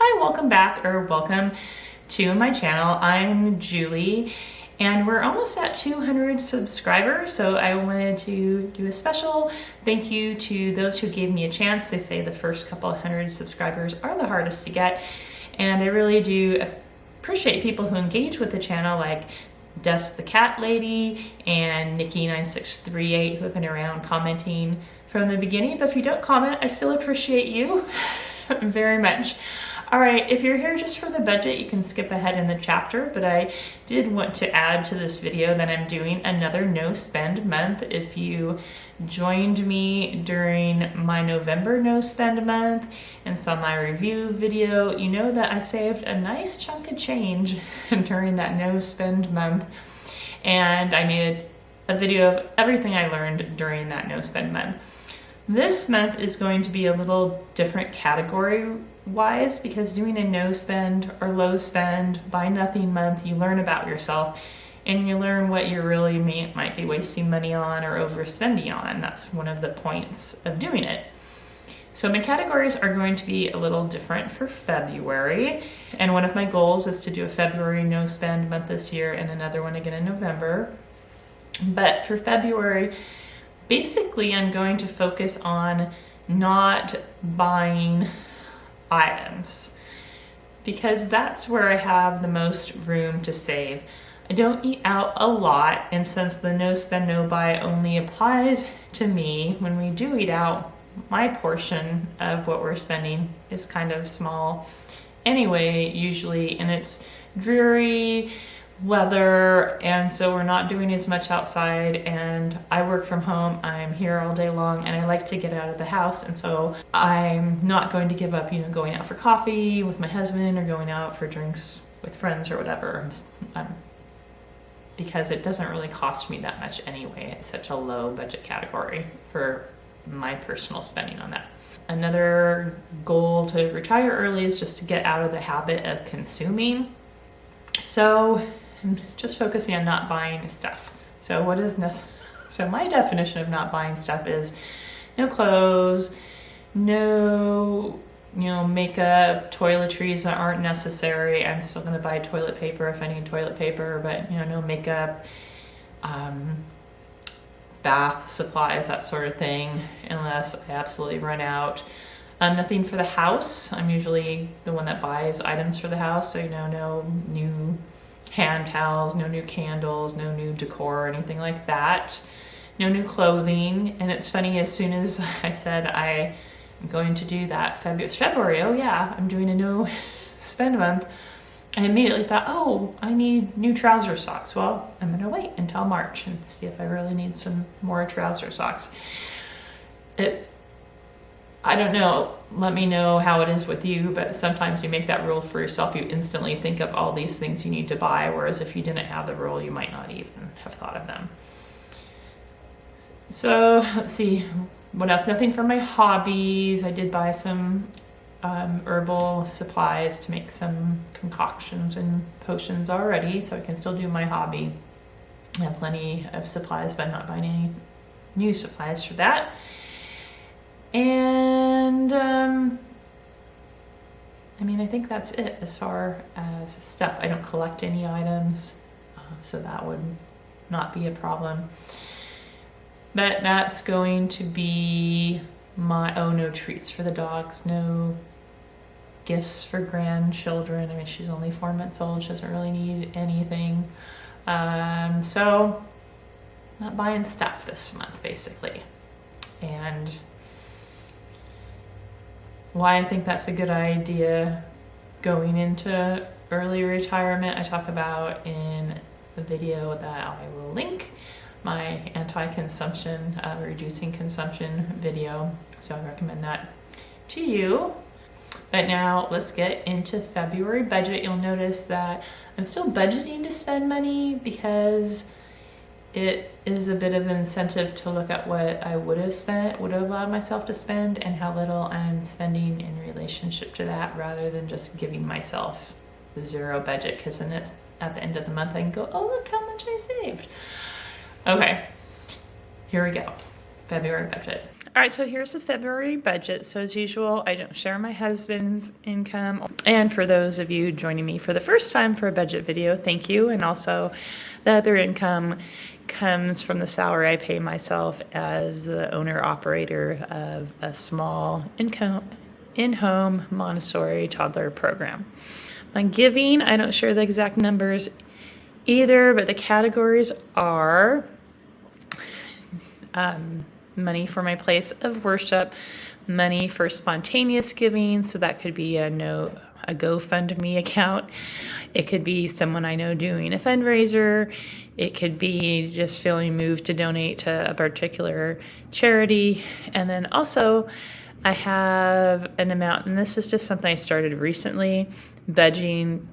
Hi, welcome back, or welcome to my channel. I'm Julie, and we're almost at 200 subscribers, so I wanted to do a special thank you to those who gave me a chance. They say the first couple of hundred subscribers are the hardest to get, and I really do appreciate people who engage with the channel, like Dust the Cat Lady and Nikki9638, who have been around commenting from the beginning. But if you don't comment, I still appreciate you very much. All right, if you're here just for the budget, you can skip ahead in the chapter, but I did want to add to this video that I'm doing another no spend month. If you joined me during my November no spend month and saw my review video, you know that I saved a nice chunk of change during that no spend month. And I made a video of everything I learned during that no spend month. This month is going to be a little different category wise, because doing a no spend or low spend, buy nothing month, you learn about yourself and you learn what you really might be wasting money on or overspending on. That's one of the points of doing it. So my categories are going to be a little different for February, and one of my goals is to do a February no spend month this year and another one again in November. But for February, basically I'm going to focus on not buying items, because that's where I have the most room to save. I don't eat out a lot, and since the no spend no buy only applies to me when we do eat out, my portion of what we're spending is kind of small anyway, usually, and it's dreary weather, and so we're not doing as much outside, and I work from home. I'm here all day long and I like to get out of the house, and so I'm not going to give up, going out for coffee with my husband or going out for drinks with friends or whatever, because it doesn't really cost me that much anyway. It's such a low budget category for my personal spending on that. Another goal to retire early is just to get out of the habit of consuming. So I'm just focusing on not buying stuff. So so my definition of not buying stuff is no clothes, no makeup, toiletries that aren't necessary. I'm still gonna buy toilet paper if I need toilet paper, but no makeup, bath supplies, that sort of thing, unless I absolutely run out. Nothing for the house. I'm usually the one that buys items for the house, so no new hand towels, no new candles, no new decor or anything like that, no new clothing. And it's funny, as soon as I said I'm going to do that February, oh yeah, I'm doing a no spend month, I immediately thought, oh, I need new trouser socks. Well, I'm gonna wait until March and see if I really need some more trouser socks. I don't know, let me know how it is with you, but sometimes you make that rule for yourself, you instantly think of all these things you need to buy, whereas if you didn't have the rule, you might not even have thought of them. So let's see, what else? Nothing for my hobbies. I did buy some herbal supplies to make some concoctions and potions already, so I can still do my hobby. I have plenty of supplies, but I'm not buying any new supplies for that. And I think that's it as far as stuff. I don't collect any items, so that would not be a problem. But that's going to be my, no treats for the dogs, no gifts for grandchildren. She's only 4 months old, she doesn't really need anything. So not buying stuff this month, basically. And why I think that's a good idea going into early retirement, I talk about in the video that I will link, my anti-consumption, reducing consumption video. So I recommend that to you. But now let's get into February budget. You'll notice that I'm still budgeting to spend money, because it is a bit of an incentive to look at what I would have allowed myself to spend, and how little I'm spending in relationship to that, rather than just giving myself the zero budget, because then it's at the end of the month I can go, oh, look how much I saved. Okay, here we go. February budget. All right, so here's the February budget. So as usual, I don't share my husband's income. And for those of you joining me for the first time for a budget video, thank you. And also the other income comes from the salary I pay myself as the owner operator of a small in-home Montessori toddler program. My giving, I don't share the exact numbers either, but the categories are money for my place of worship, money for spontaneous giving, so that could be a GoFundMe account. It could be someone I know doing a fundraiser. It could be just feeling moved to donate to a particular charity. And then also I have an amount, and this is just something I started recently, budgeting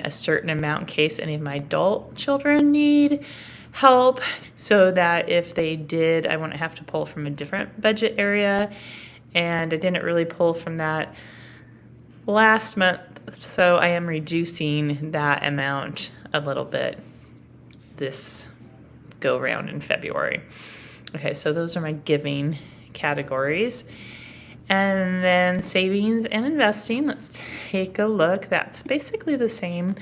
a certain amount in case any of my adult children need help, so that if they did, I wouldn't have to pull from a different budget area. And I didn't really pull from that last month, so I am reducing that amount a little bit this go round in February. Okay, so those are my giving categories. And then savings and investing, let's take a look. That's basically the same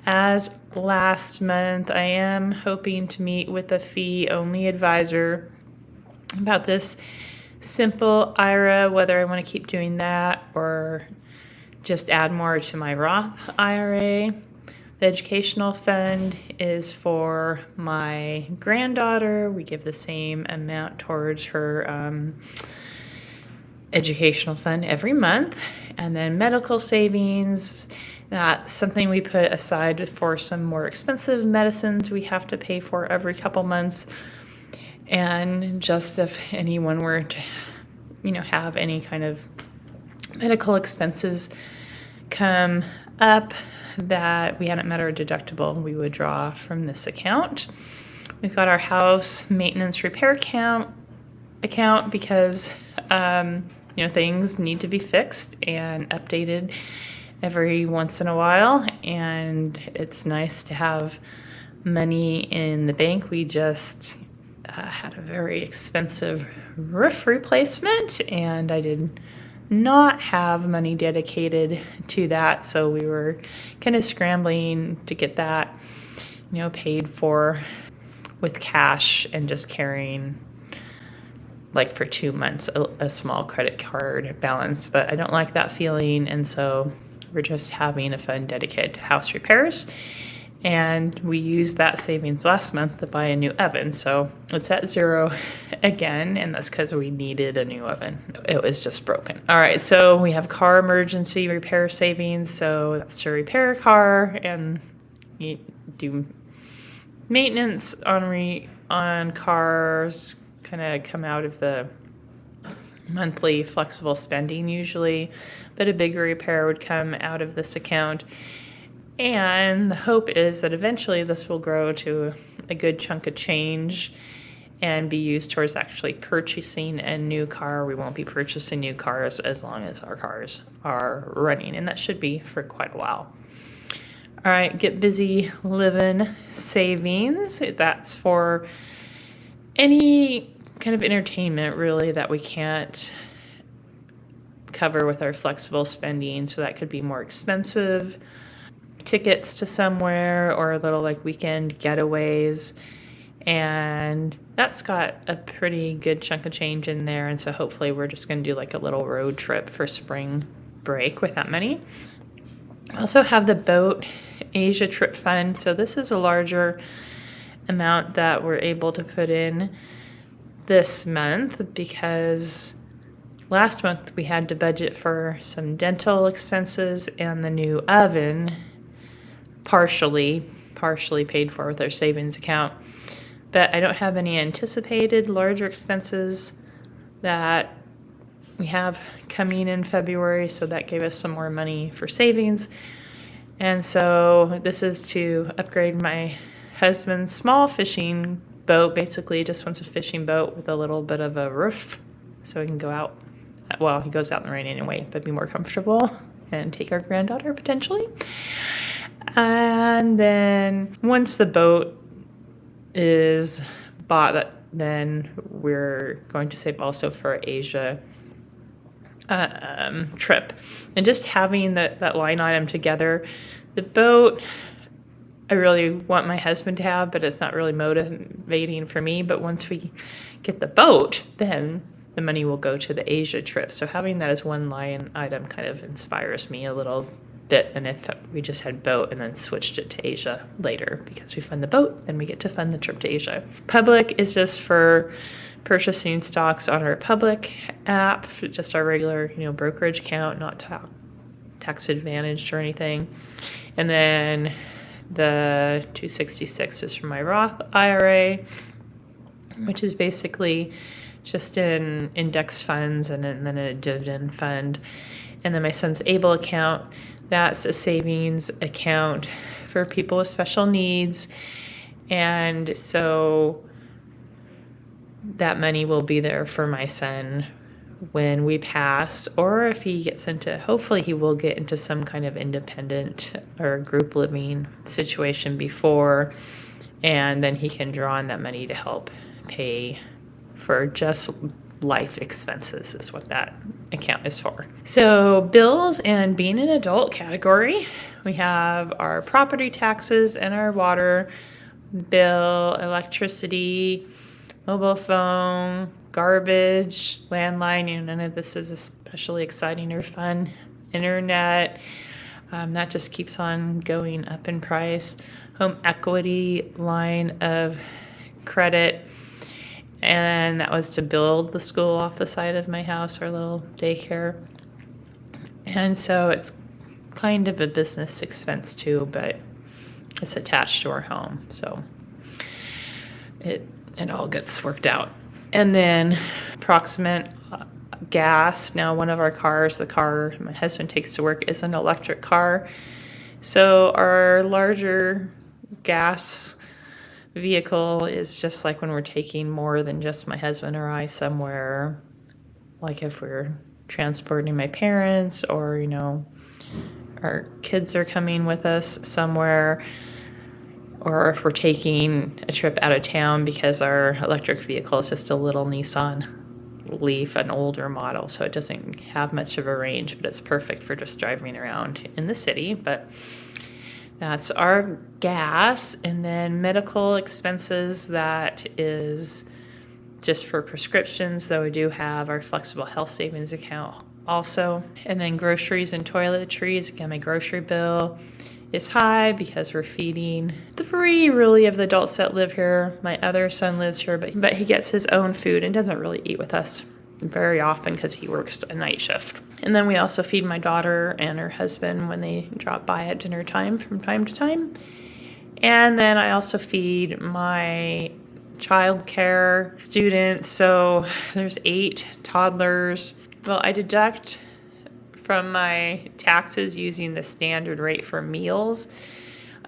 as last month. I am hoping to meet with a fee-only advisor about this simple IRA, whether I want to keep doing that or just add more to my Roth IRA. The educational fund is for my granddaughter. We give the same amount towards her educational fund every month. And then medical savings, that's something we put aside for some more expensive medicines we have to pay for every couple months. And just if anyone were to, have any kind of medical expenses come up that we hadn't met our deductible, we would draw from this account. We've got our house maintenance repair account because things need to be fixed and updated every once in a while, and it's nice to have money in the bank. We just had a very expensive roof replacement, and I did not have money dedicated to that, so we were kind of scrambling to get that paid for with cash and just carrying like for 2 months a small credit card balance. But I don't like that feeling, and so we're just having a fund dedicated to house repairs. And we used that savings last month to buy a new oven. So it's at zero again, and that's because we needed a new oven. It was just broken. All right, so we have car emergency repair savings. So that's to repair a car, and you do maintenance on cars, kind of come out of the monthly flexible spending usually, but a bigger repair would come out of this account. And the hope is that eventually this will grow to a good chunk of change and be used towards actually purchasing a new car. We won't be purchasing new cars as long as our cars are running, and that should be for quite a while. All right, get busy living savings. That's for any kind of entertainment really that we can't cover with our flexible spending. So that could be more expensive tickets to somewhere or a little like weekend getaways, and that's got a pretty good chunk of change in there. And so hopefully we're just going to do like a little road trip for spring break with that money. I also have the boat Asia trip fund. So this is a larger amount that we're able to put in this month because last month we had to budget for some dental expenses and the new oven, partially paid for with our savings account. But I don't have any anticipated larger expenses that we have coming in February, so that gave us some more money for savings. And so this is to upgrade my husband's small fishing boat. Basically, he just wants a fishing boat with a little bit of a roof so he can go out. Well, he goes out in the rain anyway, but be more comfortable and take our granddaughter potentially. And then once the boat is bought, that then we're going to save also for Asia trip. And just having that line item together. The boat, I really want my husband to have, but it's not really motivating for me. But once we get the boat, then the money will go to the Asia trip. So having that as one line item kind of inspires me a little bit than if we just had boat and then switched it to Asia later, because we fund the boat, then we get to fund the trip to Asia. Public is just for purchasing stocks on our Public app, just our regular, brokerage account, not tax advantaged or anything. And then the 266 is from my Roth IRA, which is basically just in index funds and then a dividend fund. And then my son's ABLE account, that's a savings account for people with special needs. And so that money will be there for my son when we pass, or if he gets into, hopefully he will get into some kind of independent or group living situation before, and then he can draw on that money to help pay for just life expenses is what that account is for. So bills and being an adult category, we have our property taxes and our water bill, electricity, mobile phone, garbage, landline, none of this is especially exciting or fun. Internet, that just keeps on going up in price. Home equity line of credit, and that was to build the school off the side of my house, our little daycare. And so it's kind of a business expense too, but it's attached to our home, so it all gets worked out. And then approximate gas. Now, one of our cars, the car my husband takes to work, is an electric car. So our larger gas vehicle is just like when we're taking more than just my husband or I somewhere, like if we're transporting my parents or, our kids are coming with us somewhere, or if we're taking a trip out of town, because our electric vehicle is just a little Nissan Leaf, an older model, so it doesn't have much of a range, but it's perfect for just driving around in the city. But that's our gas. And then medical expenses, that is just for prescriptions, though we do have our flexible health savings account also. And then groceries and toiletries, again, my grocery bill is high because we're feeding 3 really of the adults that live here. My other son lives here, but he gets his own food and doesn't really eat with us very often because he works a night shift. And then we also feed my daughter and her husband when they drop by at dinner time from time to time. And then I also feed my childcare students. So there's 8 toddlers. Well, I deduct from my taxes using the standard rate for meals.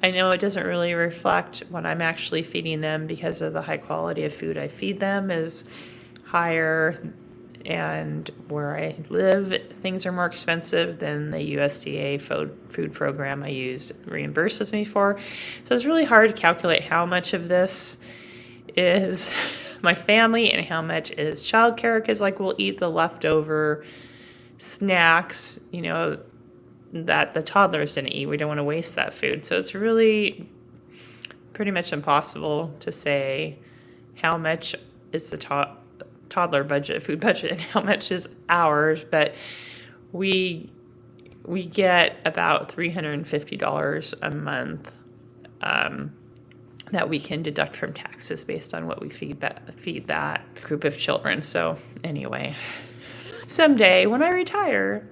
I know it doesn't really reflect what I'm actually feeding them because of the high quality of food I feed them is higher, and where I live, things are more expensive than the USDA food program I use reimburses me for. So it's really hard to calculate how much of this is my family and how much is childcare, because we'll eat the leftover snacks, that the toddlers didn't eat. We don't want to waste that food. So it's really pretty much impossible to say how much is the toddler budget, food budget, and how much is ours. But we get about $350 a month that we can deduct from taxes based on what we feed that group of children. So anyway, someday when I retire,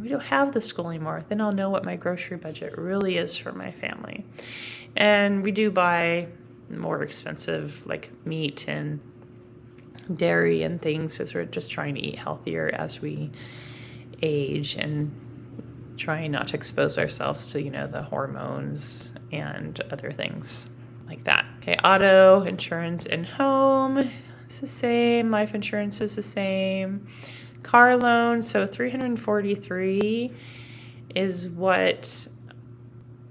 we don't have the school anymore, then I'll know what my grocery budget really is for my family. And we do buy more expensive like meat and dairy and things because we're just trying to eat healthier as we age and trying not to expose ourselves to, the hormones and other things like that. Okay, auto insurance and home is the same. Life insurance is the same. Car loan, so $343 is what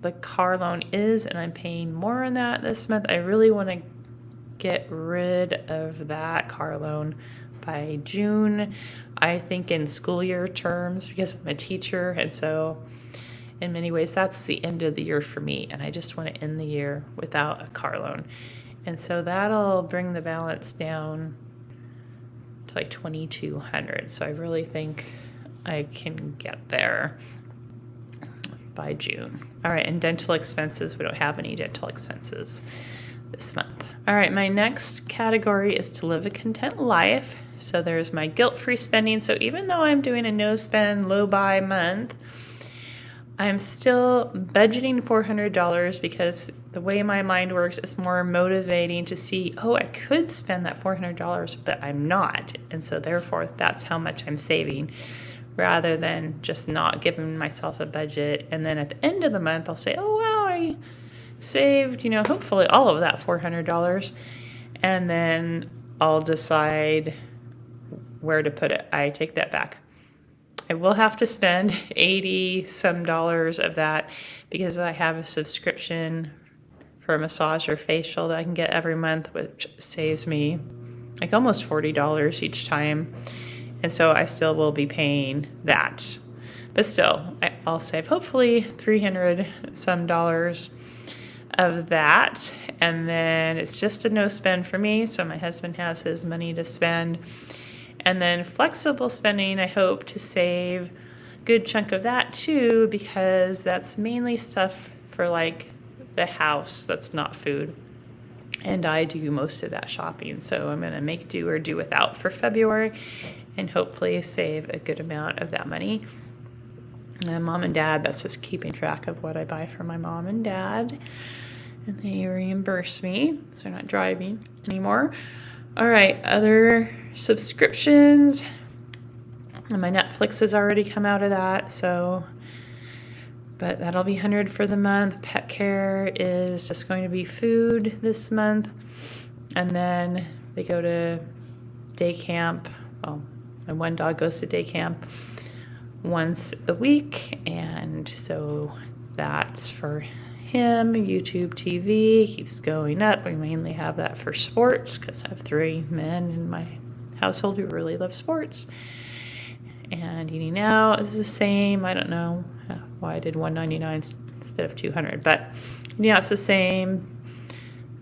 the car loan is, and I'm paying more on that this month. I really want to get rid of that car loan by June. I think in school year terms, because I'm a teacher, and so in many ways that's the end of the year for me, and I just want to end the year without a car loan. And so that'll bring the balance down to like $2,200. So I really think I can get there by June. All right, and dental expenses, we don't have any dental expenses this month. All right, my next category is to live a content life. So there's my guilt-free spending. So even though I'm doing a no spend, low buy month, I'm still budgeting $400 because the way my mind works is more motivating to see, oh, I could spend that $400, but I'm not. And so therefore, that's how much I'm saving, rather than just not giving myself a budget. And then at the end of the month, I'll say, oh, wow, I saved, hopefully all of that $400. And then I'll decide where to put it. I take that back. I will have to spend $80 some of that because I have a subscription for a massage or facial that I can get every month, which saves me like almost $40 each time. And so I still will be paying that. But still, I'll save hopefully $300 some of that. And then it's just a no spend for me. So my husband has his money to spend. And then flexible spending, I hope to save a good chunk of that too, because that's mainly stuff for like the house that's not food. And I do most of that shopping. So I'm going to make do or do without for February and hopefully save a good amount of that money. And mom and dad, that's just keeping track of what I buy for my mom and dad. And they reimburse me, so they're not driving anymore. All right, other subscriptions. And my Netflix has already come out of that, but that'll be $100 for the month. Pet care is just going to be food this month. And then they go to day camp. Well, my one dog goes to day camp once a week. And so that's for him. YouTube TV keeps going up. We mainly have that for sports because I have 3 men in my household who really love sports. And Eating Out is the same. I don't know why I did $199 instead of $200, but yeah, it's the same.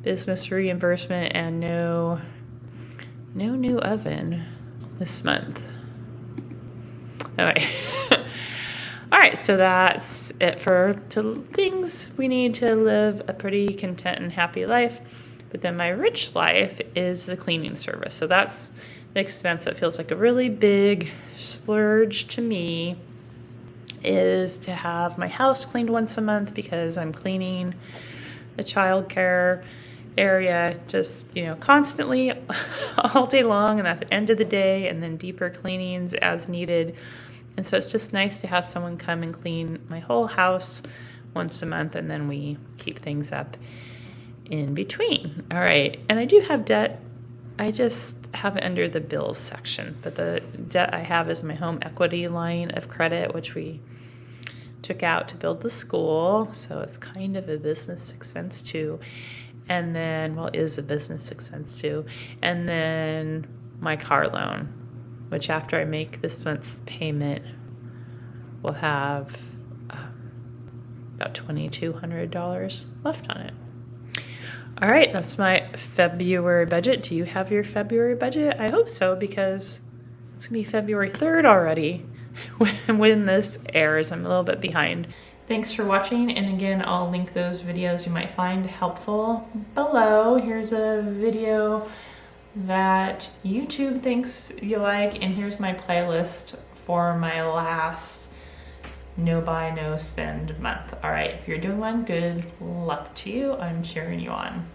Business reimbursement and no new oven this month. Okay. All right, so that's it for things we need to live a pretty content and happy life. But then my rich life is the cleaning service. So that's the expense that feels like a really big splurge to me, is to have my house cleaned once a month because I'm cleaning the childcare area just, constantly all day long and at the end of the day, and then deeper cleanings as needed. And so it's just nice to have someone come and clean my whole house once a month, and then we keep things up in between. All right, and I do have debt. I just have it under the bills section, but the debt I have is my home equity line of credit, which we took out to build the school. So it's kind of a business expense too. And then, is a business expense too. And then my car loan, which after I make this month's payment, will have about $2,200 left on it. All right, that's my February budget. Do you have your February budget? I hope so, because it's gonna be February 3rd already when this airs. I'm a little bit behind. Thanks for watching, and again, I'll link those videos you might find helpful below. Here's a video that YouTube thinks you like, and here's my playlist for my last no buy, no spend month. All right, if you're doing one, good luck to you. I'm cheering you on.